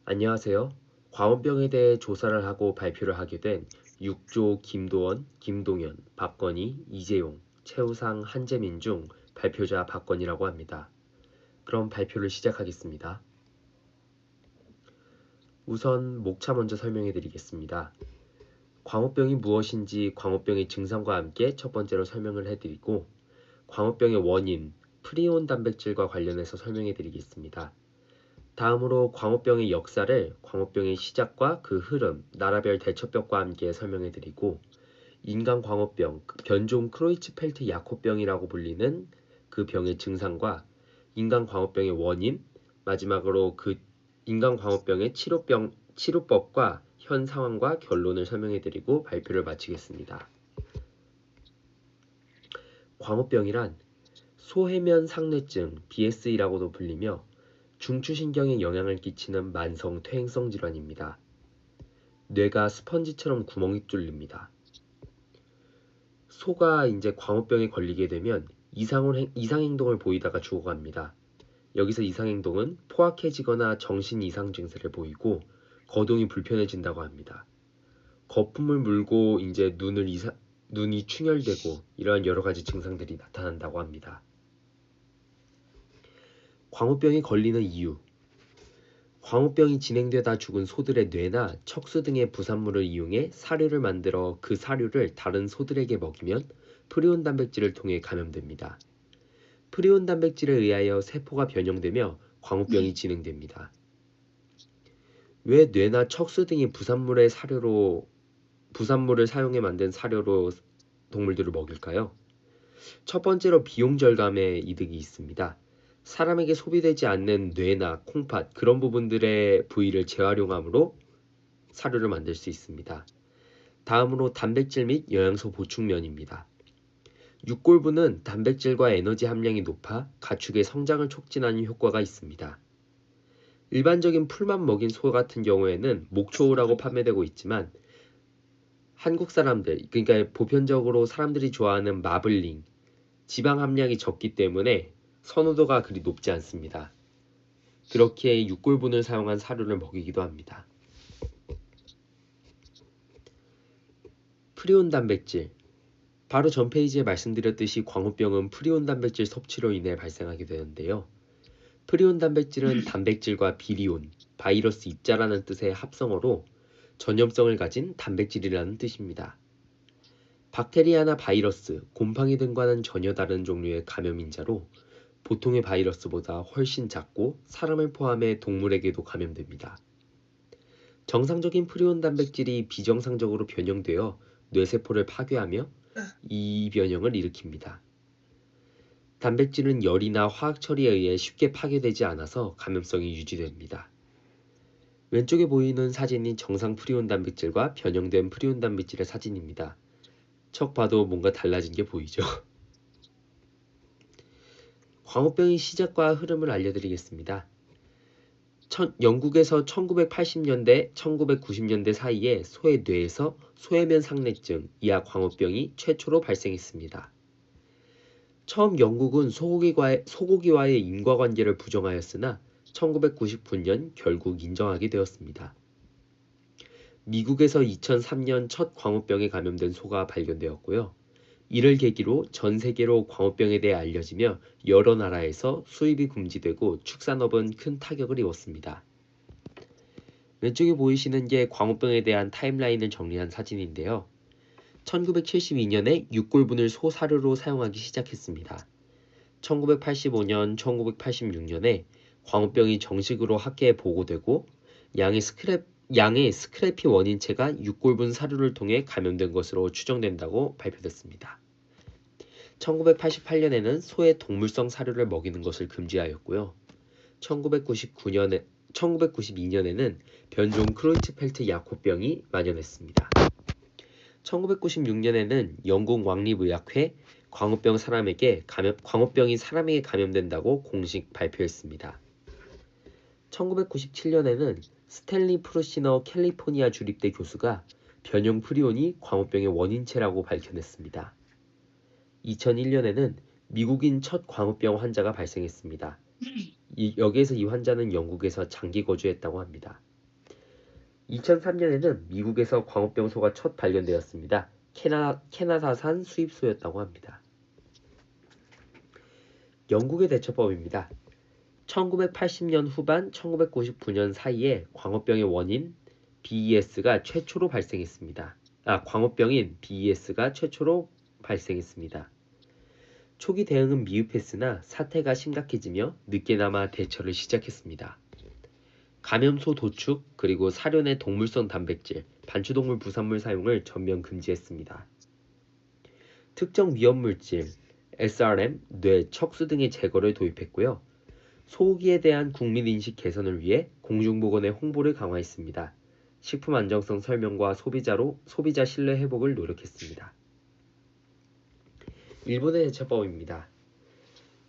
안녕하세요. 광우병에 대해 조사를 하고 발표를 하게 된 육조 김도원, 김동현, 박건희, 이재용, 최우상, 한재민 중 발표자 박건희라고 합니다. 그럼 발표를 시작하겠습니다. 우선 목차 먼저 설명해 드리겠습니다. 광우병이 무엇인지 광우병의 증상과 함께 첫 번째로 설명을 해드리고 광우병의 원인, 프리온 단백질과 관련해서 설명해 드리겠습니다. 다음으로 광우병의 역사를 광우병의 시작과 그 흐름, 나라별 대처법과 함께 설명해드리고 인간 광우병, 변종 크로이츠펠트 야코병이라고 불리는 그 병의 증상과 인간 광우병의 원인, 마지막으로 그 인간 광우병의 치료법과 현 상황과 결론을 설명해드리고 발표를 마치겠습니다. 광우병이란 소해면 상뇌증, BSE라고도 불리며 중추신경에 영향을 끼치는 만성 퇴행성 질환입니다. 뇌가 스펀지처럼 구멍이 뚫립니다. 소가 이제 광우병에 걸리게 되면 이상행동을 보이다가 죽어갑니다. 여기서 이상행동은 포악해지거나 정신 이상 증세를 보이고 거동이 불편해진다고 합니다. 거품을 물고 이제 눈이 충혈되고 이러한 여러 가지 증상들이 나타난다고 합니다. 광우병에 걸리는 이유. 광우병이 진행되다 죽은 소들의 뇌나 척수 등의 부산물을 이용해 사료를 만들어 그 사료를 다른 소들에게 먹이면 프리온 단백질을 통해 감염됩니다. 프리온 단백질에 의하여 세포가 변형되며 광우병이 진행됩니다. 왜 뇌나 척수 등의 부산물을 사용해 만든 사료로 동물들을 먹일까요? 첫 번째로 비용 절감의 이득이 있습니다. 사람에게 소비되지 않는 뇌나 콩팥 그런 부분들의 부위를 재활용함으로 사료를 만들 수 있습니다. 다음으로 단백질 및 영양소 보충면입니다. 육골부는 단백질과 에너지 함량이 높아 가축의 성장을 촉진하는 효과가 있습니다. 일반적인 풀만 먹인 소 같은 경우에는 목초우라고 판매되고 있지만 한국 사람들, 그러니까 보편적으로 사람들이 좋아하는 마블링, 지방 함량이 적기 때문에 선호도가 그리 높지 않습니다. 그렇게 육골분을 사용한 사료를 먹이기도 합니다. 프리온 단백질. 바로 전 페이지에 말씀드렸듯이 광우병은 프리온 단백질 섭취로 인해 발생하게 되는데요. 프리온 단백질은 단백질과 비리온, 바이러스 입자라는 뜻의 합성어로 전염성을 가진 단백질이라는 뜻입니다. 박테리아나 바이러스, 곰팡이 등과는 전혀 다른 종류의 감염인자로 보통의 바이러스보다 훨씬 작고 사람을 포함해 동물에게도 감염됩니다. 정상적인 프리온 단백질이 비정상적으로 변형되어 뇌세포를 파괴하며 이 변형을 일으킵니다. 단백질은 열이나 화학 처리에 의해 쉽게 파괴되지 않아서 감염성이 유지됩니다. 왼쪽에 보이는 사진이 정상 프리온 단백질과 변형된 프리온 단백질의 사진입니다. 척 봐도 뭔가 달라진 게 보이죠? 광우병의 시작과 흐름을 알려드리겠습니다. 영국에서 1980년대, 1990년대 사이에 소의 뇌에서 소해면 상뇌증, 이하 광우병이 최초로 발생했습니다. 처음 영국은 소고기와의 인과관계를 부정하였으나 1999년 결국 인정하게 되었습니다. 미국에서 2003년 첫 광우병에 감염된 소가 발견되었고요. 이를 계기로 전 세계로 광우병에 대해 알려지며 여러 나라에서 수입이 금지되고 축산업은 큰 타격을 입었습니다. 왼쪽에 보이시는 게 광우병에 대한 타임라인을 정리한 사진인데요. 1972년에 육골분을 소 사료로 사용하기 시작했습니다. 1985년, 1986년에 광우병이 정식으로 학계에 보고되고 양의 스크래피 원인체가 육골분 사료를 통해 감염된 것으로 추정된다고 발표됐습니다. 1988년에는 소의 동물성 사료를 먹이는 것을 금지하였고요. 1992년에는 변종 크로이츠펠트 야코병이 만연했습니다. 1996년에는 영국 왕립의학회 광우병이 사람에게 감염된다고 공식 발표했습니다. 1997년에는 스탠리 프루시너 캘리포니아 주립대 교수가 변형 프리온이 광우병의 원인체라고 밝혀냈습니다. 2001년에는 미국인 첫 광우병 환자가 발생했습니다. 여기에서 이 환자는 영국에서 장기 거주했다고 합니다. 2003년에는 미국에서 광우병소가 첫 발견되었습니다. 캐나다산 수입소였다고 합니다. 영국의 대처법입니다. 1980년 후반 1999년 사이에 광우병의 원인 BES가 최초로 발생했습니다. 광우병인 BES가 최초로 발생했습니다. 초기 대응은 미흡했으나 사태가 심각해지며 늦게나마 대처를 시작했습니다. 감염소 도축 그리고 사료내 동물성 단백질, 반추동물 부산물 사용을 전면 금지했습니다. 특정 위험물질, SRM, 뇌, 척수 등의 제거를 도입했고요. 소고기에 대한 국민인식 개선을 위해 공중보건의 홍보를 강화했습니다. 식품 안정성 설명과 소비자 신뢰 회복을 노력했습니다. 일본의 대처법입니다.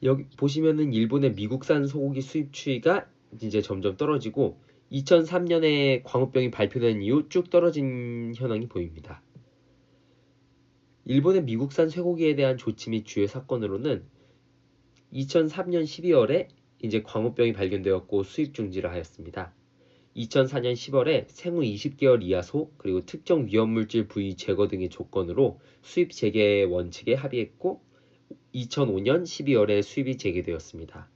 여기 보시면은 일본의 미국산 소고기 수입 추이가 이제 점점 떨어지고 2003년에 광우병이 발표된 이후 쭉 떨어진 현황이 보입니다. 일본의 미국산 쇠고기에 대한 조치 및 주요 사건으로는 2003년 12월에 이제 광우병이 발견되었고 수입 중지를 하였습니다. 2004년 10월에 생후 20개월 이하 소 그리고 특정 위험물질 부위 제거 등의 조건으로 수입 재개 원칙에 합의했고 2005년 12월에 수입이 재개되었습니다.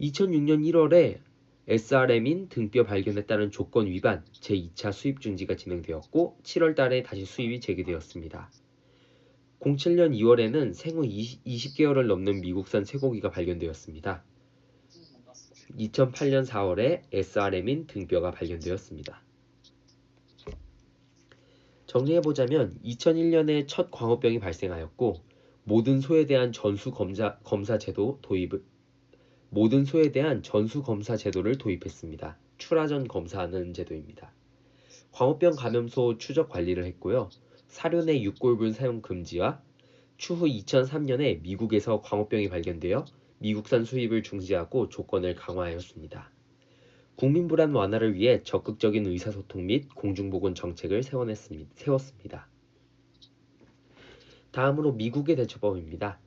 2006년 1월에 SRM인 등뼈 발견에 따른 조건 위반 제2차 수입 중지가 진행되었고 7월 달에 다시 수입이 재개되었습니다. 07년 2월에는 생후 20개월을 넘는 미국산 쇠고기가 발견되었습니다. 2008년 4월에 SRM인 등뼈가 발견되었습니다. 정리해보자면 2001년에 첫 광우병이 발생하였고 모든 소에 대한 전수 검사 제도를 도입했습니다. 출하전 검사하는 제도입니다. 광우병 감염소 추적 관리를 했고요. 사료내 육골분 사용 금지와 추후 2003년에 미국에서 광우병이 발견되어 미국산 수입을 중지하고 조건을 강화하였습니다. 국민 불안 완화를 위해 적극적인 의사소통 및 공중보건 정책을 세웠습니다. 다음으로 미국의 대처법입니다.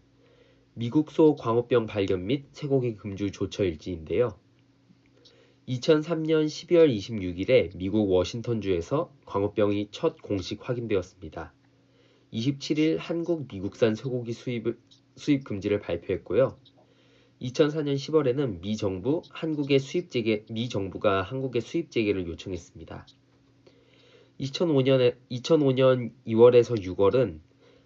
미국소 광우병 발견 및 쇠고기 금주 조처일지인데요. 2003년 12월 26일에 미국 워싱턴주에서 광우병이 첫 공식 확인되었습니다. 27일 한국 미국산 쇠고기 수입 금지를 발표했고요. 2004년 10월에는 미 정부가 한국의 수입 재개를 요청했습니다. 2005년 2월에서 6월은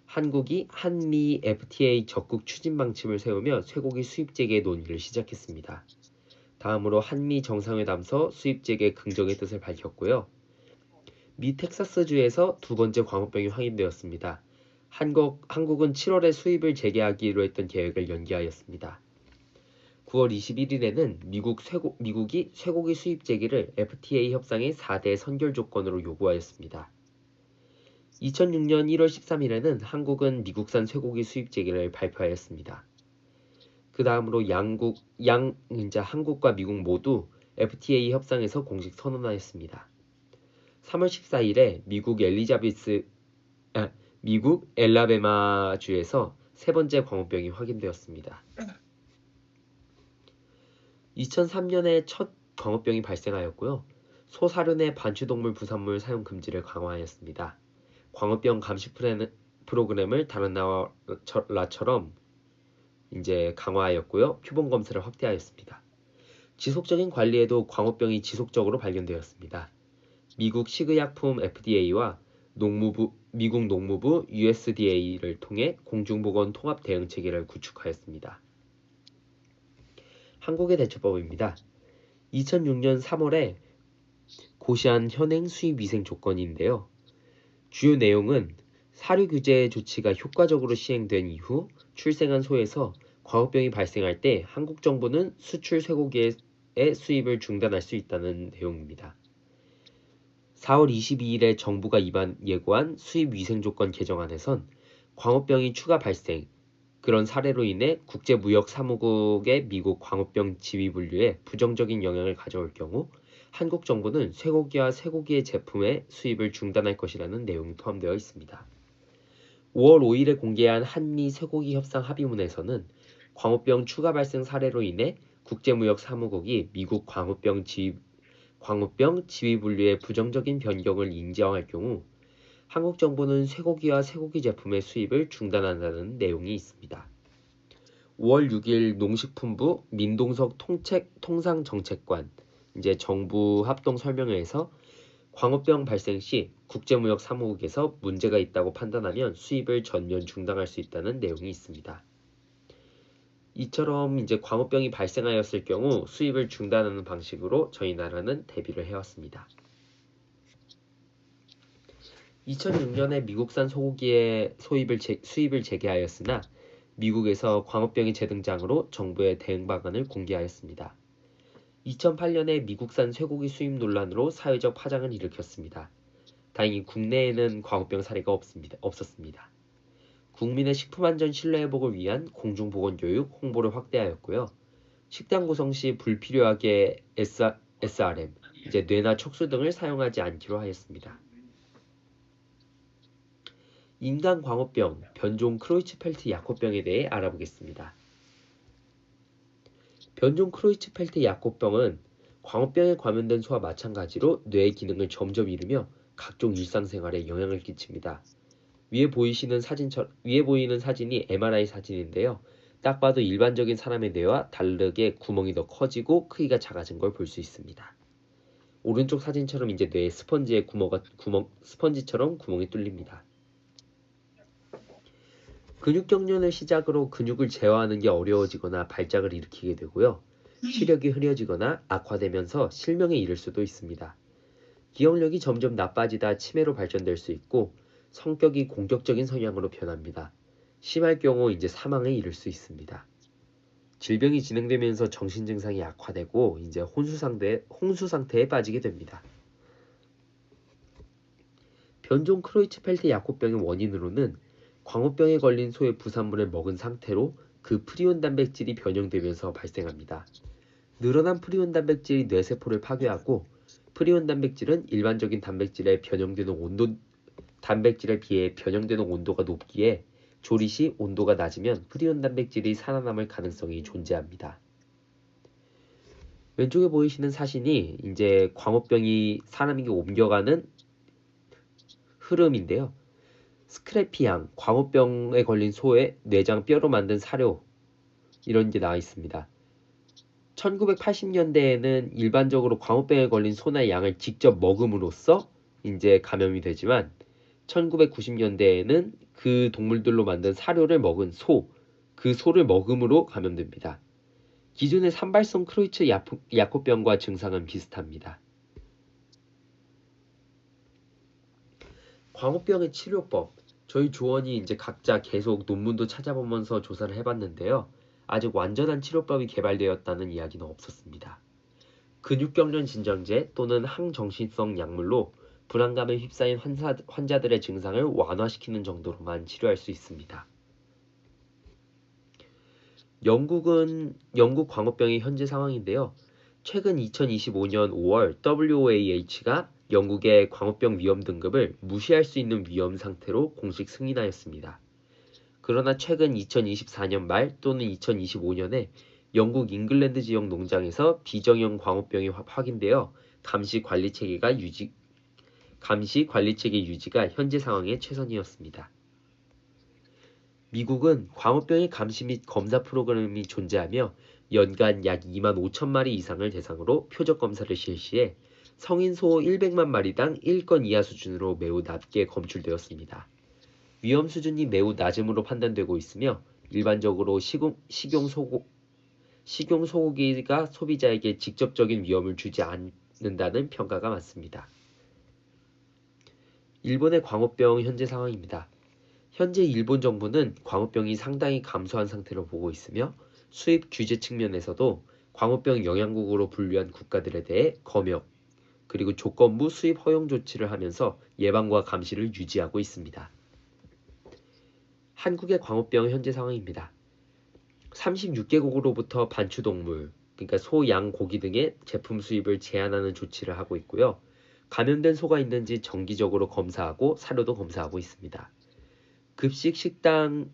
한국이 한미 FTA 적극 추진 방침을 세우며 쇠고기 수입 재개 논의를 시작했습니다. 다음으로 한미 정상회담서 수입 재개 긍정의 뜻을 밝혔고요. 미 텍사스주에서 두 번째 광우병이 확인되었습니다. 한국은 7월에 수입을 재개하기로 했던 계획을 연기하였습니다. 9월 21일에는 미국이 쇠고기 수입 재개를 FTA 협상의 4대 선결 조건으로 요구하였습니다. 2006년 1월 13일에는 한국은 미국산 쇠고기 수입 재개를 발표하였습니다. 그 다음으로 한국과 미국 모두 FTA 협상에서 공식 선언하였습니다. 3월 14일에 미국 엘라베마주에서 세 번째 광우병이 확인되었습니다. 2003년에 첫 광우병이 발생하였고요. 소사료내 반추동물 부산물 사용 금지를 강화하였습니다. 광우병 감시 프로그램을 다른 나라처럼 이제 강화하였고요. 표본 검사를 확대하였습니다. 지속적인 관리에도 광우병이 지속적으로 발견되었습니다. 미국 식의약품 FDA와 미국 농무부 USDA를 통해 공중보건 통합 대응 체계를 구축하였습니다. 한국의 대처법입니다. 2006년 3월에 고시한 현행 수입 위생 조건인데요. 주요 내용은 사료 규제 조치가 효과적으로 시행된 이후 출생한 소에서 광우병이 발생할 때 한국 정부는 수출 쇠고기의 수입을 중단할 수 있다는 내용입니다. 4월 22일에 정부가 예고한 수입 위생 조건 개정안에선 광우병이 추가 발생, 그런 사례로 인해 국제무역사무국의 미국 광우병 지위 분류에 부정적인 영향을 가져올 경우 한국 정부는 쇠고기와 쇠고기의 제품의 수입을 중단할 것이라는 내용이 포함되어 있습니다. 5월 5일에 공개한 한미 쇠고기 협상 합의문에서는 광우병 추가 발생 사례로 인해 국제무역사무국이 미국 광우병 광우병 지위 분류의 부정적인 변경을 인정할 경우 한국 정부는 쇠고기와 쇠고기 제품의 수입을 중단한다는 내용이 있습니다. 5월 6일 농식품부 민동석 통상정책관 이제 정부 합동 설명회에서 광우병 발생 시 국제무역사무국에서 문제가 있다고 판단하면 수입을 전면 중단할 수 있다는 내용이 있습니다. 이처럼 이제 광우병이 발생하였을 경우 수입을 중단하는 방식으로 저희 나라는 대비를 해왔습니다. 2006년에 미국산 소고기의 수입을 재개하였으나 미국에서 광우병이 재등장으로 정부의 대응 방안을 공개하였습니다. 2008년에 미국산 쇠고기 수입 논란으로 사회적 파장을 일으켰습니다. 다행히 국내에는 광우병 사례가 없었습니다. 국민의 식품안전 신뢰 회복을 위한 공중보건교육 홍보를 확대하였고요. 식단 구성 시 불필요하게 SRM, 이제 뇌나 촉수 등을 사용하지 않기로 하였습니다. 인간 광우병, 변종 크로이츠펠트 야코병에 대해 알아보겠습니다. 변종 크로이츠펠트 야코병은 광우병에 감염된 소와 마찬가지로 뇌의 기능을 점점 잃으며 각종 일상생활에 영향을 끼칩니다. 위에 보이는 사진이 MRI 사진인데요. 딱 봐도 일반적인 사람의 뇌와 다르게 구멍이 더 커지고 크기가 작아진 걸 볼 수 있습니다. 오른쪽 사진처럼 이제 뇌의 스펀지처럼 구멍이 뚫립니다. 근육 경련을 시작으로 근육을 제어하는 게 어려워지거나 발작을 일으키게 되고요. 시력이 흐려지거나 악화되면서 실명에 이를 수도 있습니다. 기억력이 점점 나빠지다 치매로 발전될 수 있고 성격이 공격적인 성향으로 변합니다. 심할 경우 이제 사망에 이를 수 있습니다. 질병이 진행되면서 정신 증상이 악화되고 이제 혼수 상태에 빠지게 됩니다. 변종 크로이츠펠트 야코병의 원인으로는 광우병에 걸린 소의 부산물을 먹은 상태로 그 프리온 단백질이 변형되면서 발생합니다. 늘어난 프리온 단백질이 뇌세포를 파괴하고 프리온 단백질은 일반적인 단백질에 비해 변형되는 온도가 높기에 조리 시 온도가 낮으면 프리온 단백질이 살아남을 가능성이 존재합니다. 왼쪽에 보이시는 사진이 이제 광우병이 사람에게 옮겨가는 흐름인데요. 스크래피향, 광우병에 걸린 소의 내장 뼈로 만든 사료 이런 게 나와 있습니다. 1980년대에는 일반적으로 광우병에 걸린 소나 양을 직접 먹음으로써 이제 감염이 되지만 1990년대에는 그 동물들로 만든 사료를 먹은 그 소를 먹음으로 감염됩니다. 기존의 산발성 크로이츠 야코병과 증상은 비슷합니다. 광우병의 치료법, 저희 조원이 이제 각자 계속 논문도 찾아보면서 조사를 해봤는데요. 아직 완전한 치료법이 개발되었다는 이야기는 없었습니다. 근육경련 진정제 또는 항정신성 약물로 불안감에 휩싸인 환자들의 증상을 완화시키는 정도로만 치료할 수 있습니다. 영국 광우병의 현재 상황인데요. 최근 2025년 5월 WOAH가 영국의 광우병 위험 등급을 무시할 수 있는 위험 상태로 공식 승인하였습니다. 그러나 최근 2024년 말 또는 2025년에 영국 잉글랜드 지역 농장에서 비정형 광우병이 확인되어 감시 관리 체계 유지가 현재 상황의 최선이었습니다. 미국은 광우병의 감시 및 검사 프로그램이 존재하며 연간 약 2만 5천 마리 이상을 대상으로 표적 검사를 실시해 성인 소 100만 마리당 1건 이하 수준으로 매우 낮게 검출되었습니다. 위험 수준이 매우 낮음으로 판단되고 있으며 일반적으로 식용 소고기가 소비자에게 직접적인 위험을 주지 않는다는 평가가 많습니다. 일본의 광우병 현재 상황입니다. 현재 일본 정부는 광우병이 상당히 감소한 상태로 보고 있으며 수입 규제 측면에서도 광우병 영향국으로 분류한 국가들에 대해 검역 그리고 조건부 수입 허용 조치를 하면서 예방과 감시를 유지하고 있습니다. 한국의 광우병 현재 상황입니다. 36개국으로부터 반추동물, 그러니까 소, 양, 고기 등의 제품 수입을 제한하는 조치를 하고 있고요. 감염된 소가 있는지 정기적으로 검사하고 사료도 검사하고 있습니다. 급식 식단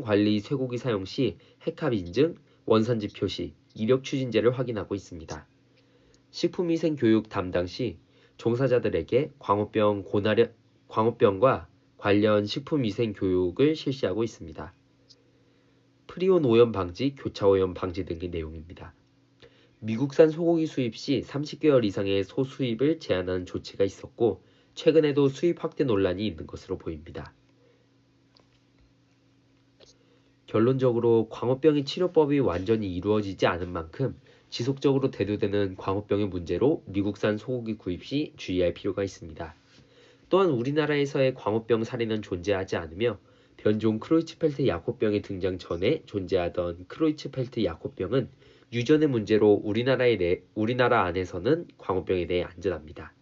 관리 쇠고기 사용 시 핵합 인증, 원산지 표시, 이력 추진제를 확인하고 있습니다. 식품위생교육 담당 시 종사자들에게 광우병과 관련 식품위생 교육을 실시하고 있습니다. 프리온 오염 방지, 교차 오염 방지 등의 내용입니다. 미국산 소고기 수입 시 30개월 이상의 소 수입을 제한하는 조치가 있었고 최근에도 수입 확대 논란이 있는 것으로 보입니다. 결론적으로 광우병의 치료법이 완전히 이루어지지 않은 만큼 지속적으로 대두되는 광우병의 문제로 미국산 소고기 구입 시 주의할 필요가 있습니다. 또한 우리나라에서의 광우병 사례는 존재하지 않으며 변종 크로이츠펠트 야코병의 등장 전에 존재하던 크로이츠펠트 야코병은 유전의 문제로 우리나라 안에서는 광우병에 대해 안전합니다.